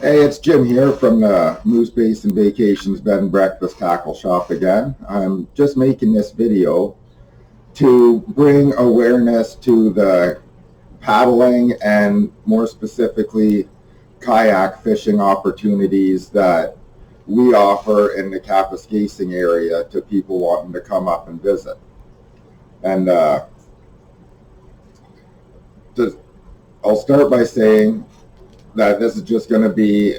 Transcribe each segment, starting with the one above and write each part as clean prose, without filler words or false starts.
Hey, it's Jim here from the Moose Basin Vacations Bed and Breakfast Tackle Shop again. I'm just making this video to bring awareness to the paddling and more specifically kayak fishing opportunities that we offer in the Kapuskasing area to people wanting to come up and visit. And I'll start by saying that this is just going to be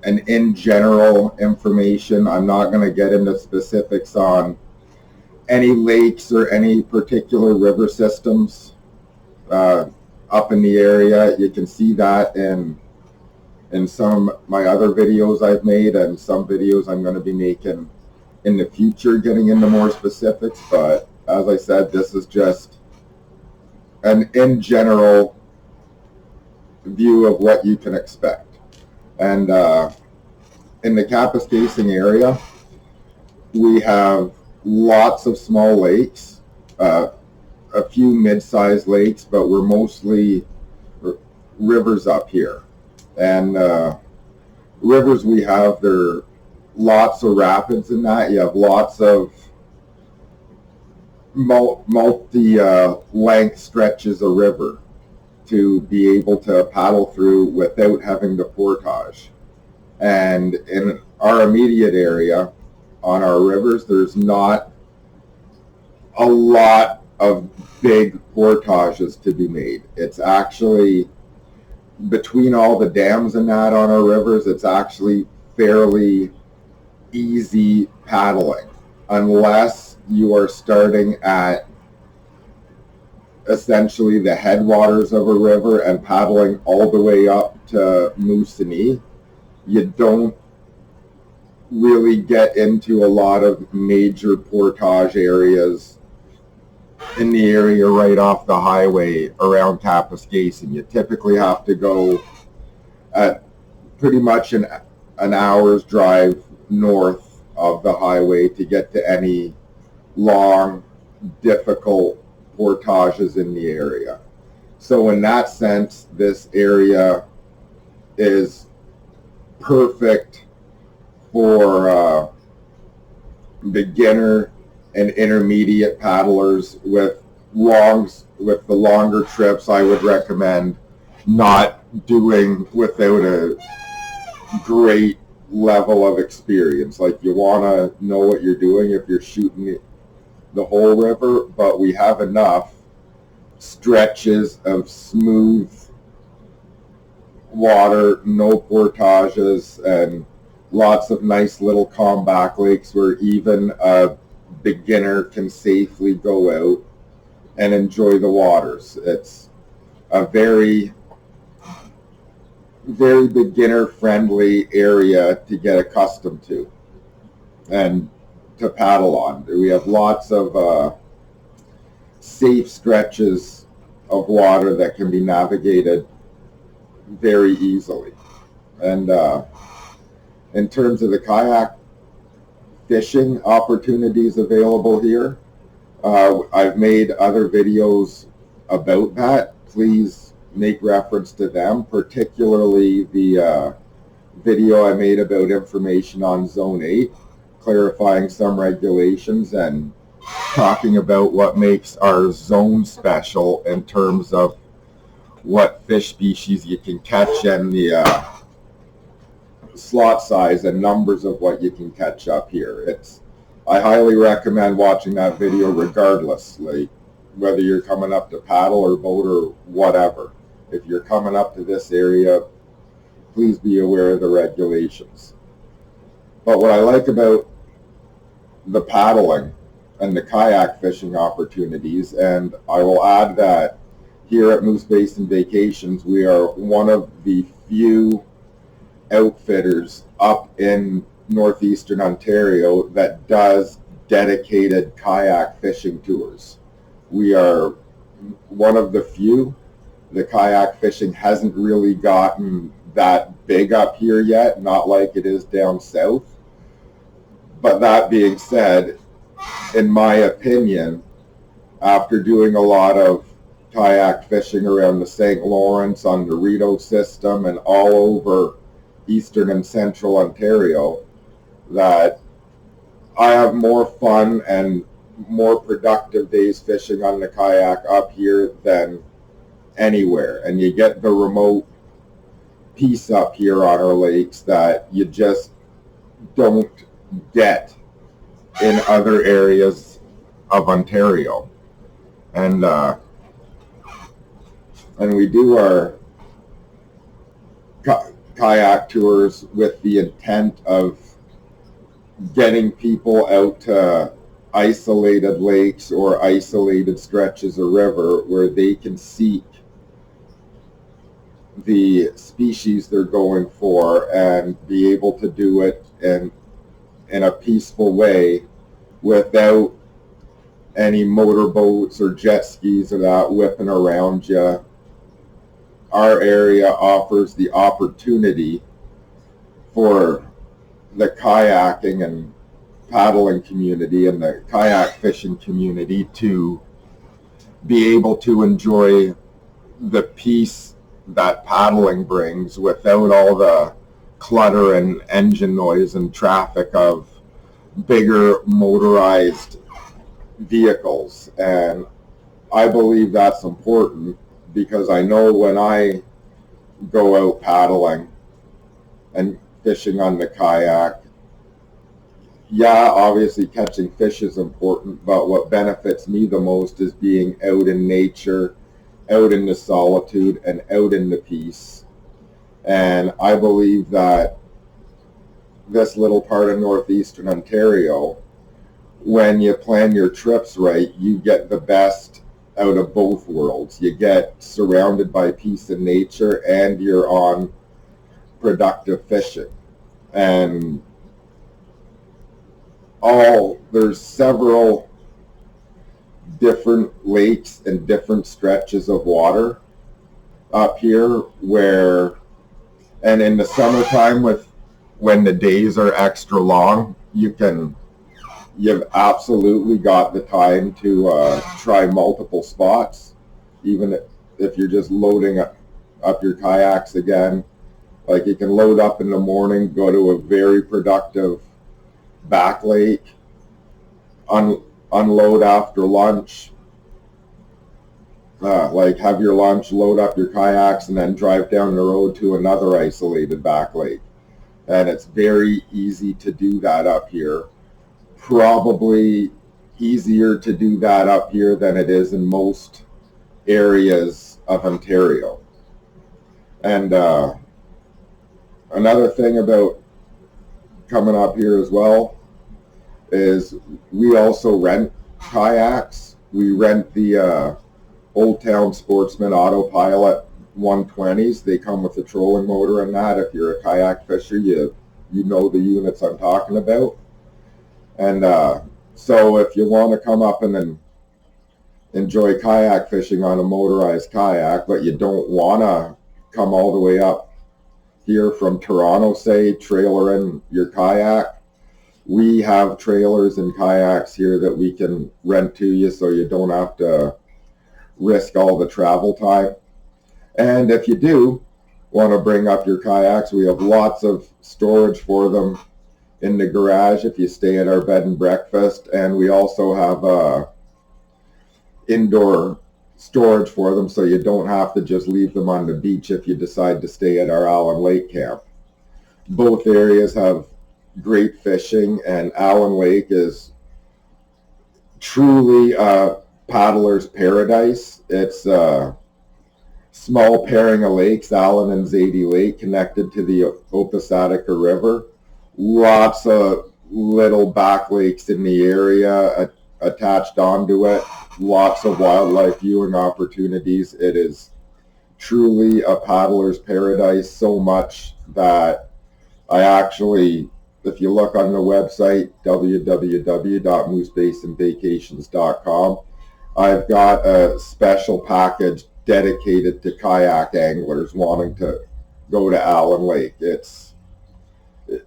and in general information. I'm not going to get into specifics on any lakes or any particular river systems up in the area. You can see that in some of my other videos I've made and some videos I'm going to be making in the future, getting into more specifics. But as I said, this is just an in general view of what you can expect. And in the Kapuskasing area, we have lots of small lakes, a few mid-sized lakes, but we're mostly rivers up here. And rivers we have, there are lots of rapids in that. You have lots of multi-length stretches of river to be able to paddle through without having to portage. And in our immediate area on our rivers, there's not a lot of big portages to be made. It's actually, between all the dams and that on our rivers, it's actually fairly easy paddling, unless you are starting at essentially the headwaters of a river and paddling all the way up to Moosonee. You don't really get into a lot of major portage areas in the area right off the highway around Kapuskasing. You typically have to go at pretty much an hour's drive north of the highway to get to any long, difficult portages in the area. So in that sense, this area is perfect for beginner and intermediate paddlers with the longer trips. I would recommend not doing without a great level of experience. Like, you want to know what you're doing if you're shooting the whole river, but we have enough stretches of smooth water, no portages, and lots of nice little calm back lakes where even a beginner can safely go out and enjoy the waters. It's a very, very beginner friendly area to get accustomed to and to paddle on. We have lots of safe stretches of water that can be navigated very easily. And in terms of the kayak fishing opportunities available here, I've made other videos about that. Please make reference to them, particularly the video I made about information on Zone 8, clarifying some regulations and talking about what makes our zone special in terms of what fish species you can catch and the slot size and numbers of what you can catch up here. I highly recommend watching that video regardless, like whether you're coming up to paddle or boat or whatever. If you're coming up to this area, please be aware of the regulations. But what I like about the paddling and the kayak fishing opportunities, and I will add that here at Moose Basin Vacations, we are one of the few outfitters up in northeastern Ontario that does dedicated kayak fishing tours. We are one of the few. The kayak fishing hasn't really gotten that big up here yet, not like it is down south. But that being said, in my opinion, after doing a lot of kayak fishing around the St. Lawrence on the Rideau system and all over eastern and central Ontario, that I have more fun and more productive days fishing on the kayak up here than anywhere. And you get the remote piece up here on our lakes that you just don't get in other areas of Ontario. And we do our kayak tours with the intent of getting people out to isolated lakes or isolated stretches of river where they can seek the species they're going for and be able to do it in a peaceful way without any motorboats or jet skis or that whipping around you. Our area offers the opportunity for the kayaking and paddling community and the kayak fishing community to be able to enjoy the peace that paddling brings without all the clutter and engine noise and traffic of bigger motorized vehicles. And I believe that's important because I know when I go out paddling and fishing on the kayak, yeah, obviously catching fish is important, but what benefits me the most is being out in nature, out in the solitude, and out in the peace. And I believe that this little part of northeastern Ontario, when you plan your trips right, you get the best out of both worlds. You get surrounded by peace and nature, and you're on productive fishing. And there's several different lakes and different stretches of water up here and in the summertime when the days are extra long, you've absolutely got the time to try multiple spots, even if you're just loading up your kayaks again. Like you can load up in the morning, go to a very productive back lake, unload after lunch, like have your lunch, load up your kayaks, and then drive down the road to another isolated back lake. And it's very easy to do that up here. Probably easier to do that up here than it is in most areas of Ontario. And another thing about coming up here as well is we also rent kayaks. We rent the Old Town Sportsman Autopilot 120s. They come with a trolling motor and that. If you're a kayak fisher, you know the units I'm talking about. And so if you want to come up and then enjoy kayak fishing on a motorized kayak, but you don't want to come all the way up here from Toronto, say, trailer in your kayak, we have trailers and kayaks here that we can rent to you so you don't have to risk all the travel time. And if you do want to bring up your kayaks, we have lots of storage for them in the garage if you stay at our bed and breakfast. And we also have indoor storage for them so you don't have to just leave them on the beach if you decide to stay at our Allen Lake camp. Both areas have great fishing, and Allen Lake is truly a paddler's paradise. It's a small pairing of lakes, Allen and Zadie Lake, connected to the Opasatica River. Lots of little back lakes in the area attached onto it. Lots of wildlife viewing opportunities. It is truly a paddler's paradise, so much that I actually, if you look on the website, www.moosebasinvacations.com, I've got a special package dedicated to kayak anglers wanting to go to Allen Lake. It's,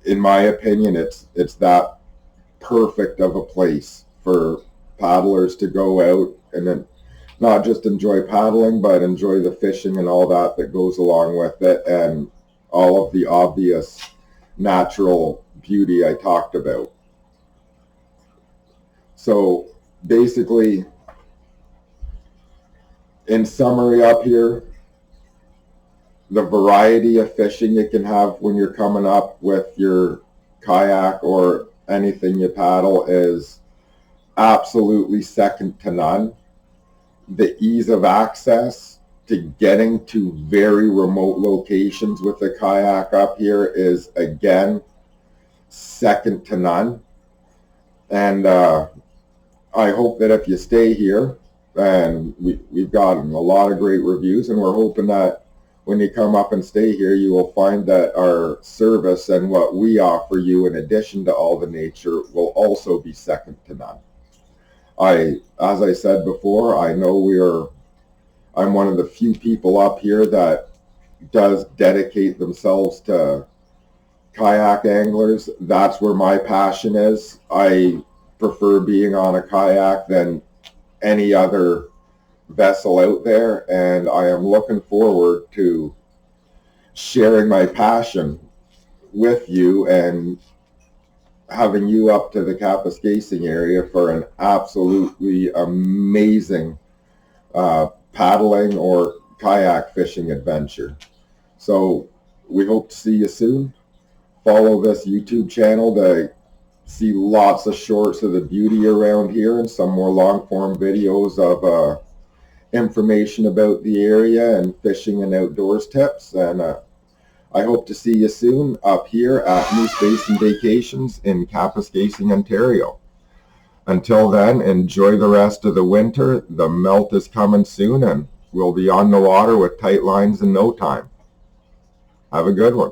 in my opinion, it's that perfect of a place for paddlers to go out and then not just enjoy paddling, but enjoy the fishing and all that goes along with it. And all of the obvious natural beauty I talked about. So basically, in summary up here, the variety of fishing you can have when you're coming up with your kayak or anything you paddle is absolutely second to none. The ease of access to getting to very remote locations with a kayak up here is, again, second to none. And I hope that if you stay here, and we've gotten a lot of great reviews, and we're hoping that when you come up and stay here, you will find that our service and what we offer you in addition to all the nature will also be second to none. As I said before, I know I'm one of the few people up here that does dedicate themselves to kayak anglers. That's where my passion is. I prefer being on a kayak than any other vessel out there, and I am looking forward to sharing my passion with you and having you up to the Kapuskasing area for an absolutely amazing paddling or kayak fishing adventure. So we hope to see you soon. Follow this YouTube channel to see lots of shorts of the beauty around here and some more long form videos of information about the area and fishing and outdoors tips. And I hope to see you soon up here at New Space and Vacations in Kapuskasing, Ontario. Until then, enjoy the rest of the winter. The melt is coming soon and we'll be on the water with tight lines in no time. Have a good one.